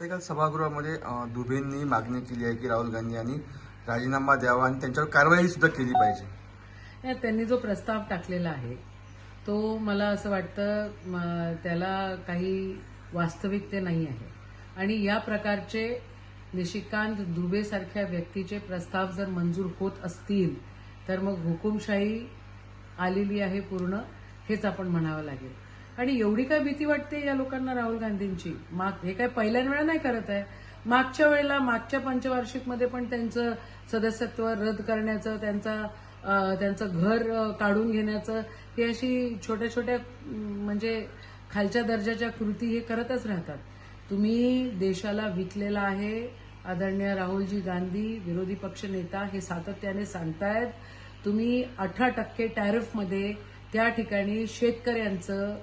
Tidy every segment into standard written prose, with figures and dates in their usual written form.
तर काल सभागृहामध्ये दुबेंनी मागणी केली आहे की राहुल गांधी यांनी राजीनामा द्यावा आणि त्यांच्यावर कारवाई सुद्धा केली पाहिजे. त्यांनी जो प्रस्ताव टाकलेला आहे तो मला असं वाटतं त्याला काही वास्तविकते नाही आहे आणि या प्रकारचे निशिकांत दुबे सारख्या व्यक्तीचे प्रस्ताव जर मंजूर होत असतील तर मग हुकुमशाही आलेली आहे पूर्ण, हेच आपण म्हणावं लागेल. आणि एवढी काय भीती वाटते या लोकांना राहुल गांधींची? हे काय पहिल्याच वेळा नाही करत आहे. मागच्या वेळेला मागच्या पंचवार्षिकमध्ये पण त्यांचं सदस्यत्व रद्द करण्याचं, त्यांचं घर काढून घेण्याचं, ही अशी छोट्या छोट्या म्हणजे खालच्या दर्जाच्या कृती हे करतच राहतात. तुम्ही देशाला विकलेला आहे. आदरणीय राहुलजी गांधी विरोधी पक्ष नेता हे सातत्याने सांगतायत. तुम्ही 18% टॅरिफमध्ये त्या ठिकाणी शेतकऱ्यांचं,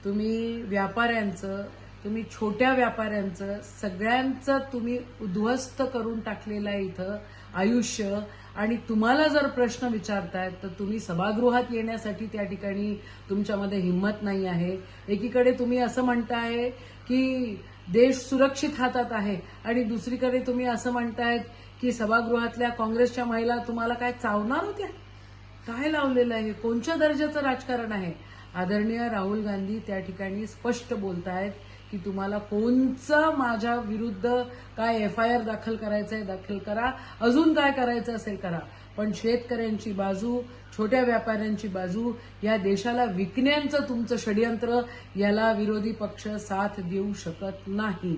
तुम्ही व्यापाऱ्यांचं, तुम्ही छोट्या व्यापाऱ्यांचं, सगळ्यांचं तुम्ही उद्ध्वस्त करून टाकलेलं आहे इथं आयुष्य. आणि तुम्हाला जर प्रश्न विचारतायत तर तुम्ही सभागृहात येण्यासाठी त्या ठिकाणी तुमच्यामध्ये हिंमत नाही आहे. एकीकडे तुम्ही असं म्हणताय की देश सुरक्षित हातात आहे आणि दुसरीकडे तुम्ही असं म्हणतायत की सभागृहातल्या काँग्रेसच्या महिला तुम्हाला काय चावणार होत्या? काय लावलेलं आहे? कोणत्या दर्जाचं राजकारण आहे? आदरणीय राहुल गांधी त्या ठिकाणी स्पष्ट बोलतायत की तुम्हाला कोणचं माझ्या विरुद्ध काय FIR दाखल करायचं आहे दाखल करा, अजून काय करायचं असेल करा, पण शेतकऱ्यांची बाजू, छोट्या व्यापाऱ्यांची बाजू, या देशाला विकण्याचं तुमचं षडयंत्र, याला विरोधी पक्ष साथ देऊ शकत नाही.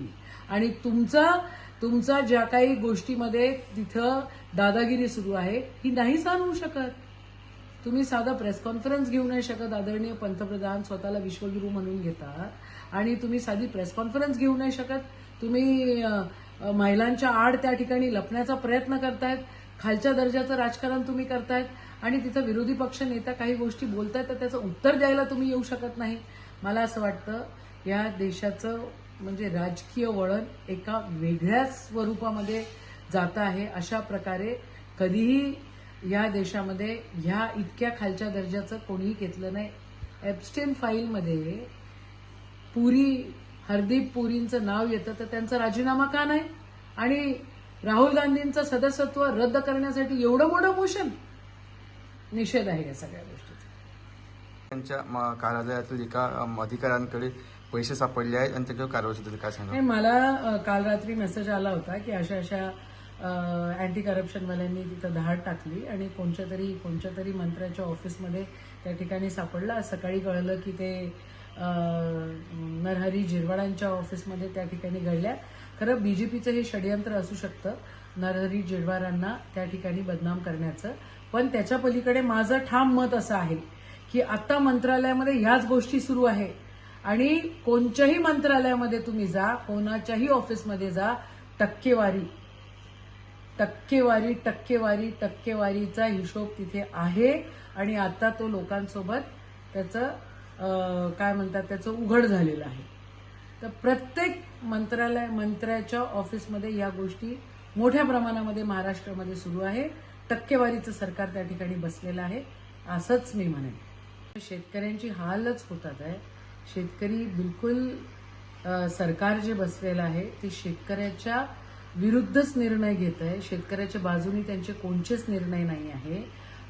आणि तुमचा ज्या काही गोष्टीमध्ये तिथं दादागिरी सुरू आहे ही नाही सांगू शकत. तुम्ही साधा प्रेस कॉन्फरन्स घेऊ नाही शकत. आदरणीय पंतप्रधान स्वतःला विश्वगुरू म्हणून घेतात आणि तुम्ही साधी प्रेस कॉन्फरन्स घेऊ नाही शकत. तुम्ही महिलांच्या आड त्या ठिकाणी लपण्याचा प्रयत्न करतायत. खालच्या दर्जाचं राजकारण तुम्ही करतायत आणि तिथं विरोधी पक्ष नेता काही गोष्टी बोलतायत तर त्याचं उत्तर द्यायला तुम्ही येऊ शकत नाही. मला असं वाटतं या देशाचं म्हणजे राजकीय वळण एका वेगळ्याच स्वरूपामध्ये जात आहे. अशा प्रकारे कधीही या देशामध्ये ह्या इतक्या खालच्या दर्जाचं कोणीही घेतलं नाही. एप्स्टेन फाईलमध्ये हरदीप पुरींचं नाव येतं तर त्यांचा राजीनामा का नाही? आणि राहुल गांधींचं सदस्यत्व रद्द करण्यासाठी एवढं मोठं मोशन? निषेध आहे या सगळ्या गोष्टीचा. त्यांच्या कार्यालयातील एका अधिकाऱ्यांकडे पैसे सापडले आहेत आणि त्याच्यावर कारवाई सुद्धा काय सांगा? मला काल रात्री मेसेज आला होता की अशा अँटी करप्शनवाल्यांनी तिथं धाड टाकली आणि कोणत्या तरी मंत्र्याच्या ऑफिसमध्ये त्या ठिकाणी सापडलं. आज सकाळी कळलं की ते नरहरी झिरवाळांच्या ऑफिसमध्ये त्या ठिकाणी घडल्या. खरं बीजेपीचं हे षडयंत्र असू शकतं नरहरी झिरवाळांना त्या ठिकाणी बदनाम करण्याचं. पण त्याच्या पलीकडे माझं ठाम मत असं आहे की आता मंत्रालयामध्ये ह्याच गोष्टी सुरू आहे आणि कोणत्याही मंत्रालयामध्ये तुम्ही जा, कोणाच्याही ऑफिसमध्ये जा, टक्केवारीचा हिशोब तिथे आहे आणि आता तो लोकांसोबत त्याचं त्याचं उघड झालेलं आहे. तर प्रत्येक मंत्र्याच्या ऑफिसमध्ये या गोष्टी मोठ्या प्रमाणामध्ये महाराष्ट्रामध्ये सुरू आहे. टक्केवारीचं सरकार त्या ठिकाणी बसलेलं आहे असंच मी म्हणेन. शेतकऱ्यांची हालच होतात आहे. शेतकरी बिलकुल सरकार जे बसलेलं आहे ते शेतकऱ्याच्या विरुद्धच निर्णय घेत आहे. शेतकऱ्याच्या बाजूनी त्यांचे कोणतेच निर्णय नाही आहे.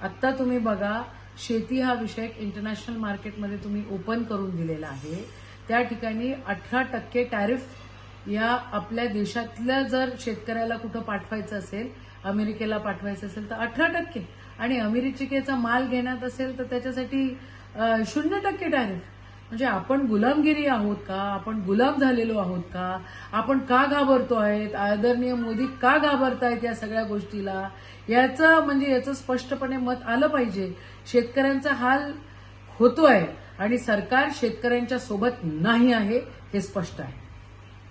आत्ता तुम्ही बघा, शेती हा विषय इंटरनॅशनल मार्केटमध्ये तुम्ही ओपन करून दिलेला आहे. त्या ठिकाणी 18% टॅरिफ या आपल्या देशातल्या जर शेतकऱ्याला कुठं पाठवायचं असेल, अमेरिकेला पाठवायचं असेल तर 18% आणि अमेरिकेचा माल घेण्यात असेल तर त्याच्यासाठी 0% टॅरिफ. म्हणजे आपण गुलामगिरी आहोत का? आपण गुलाम झालेलो आहोत का? आपण का घाबरतो आहेत? आदरणीय मोदी का घाबरतायत या सगळ्या गोष्टीला? याचं स्पष्टपणे मत आलं पाहिजे. शेतकऱ्यांचा हाल होतोय आणि सरकार शेतकऱ्यांच्या सोबत नाही आहे हे स्पष्ट आहे.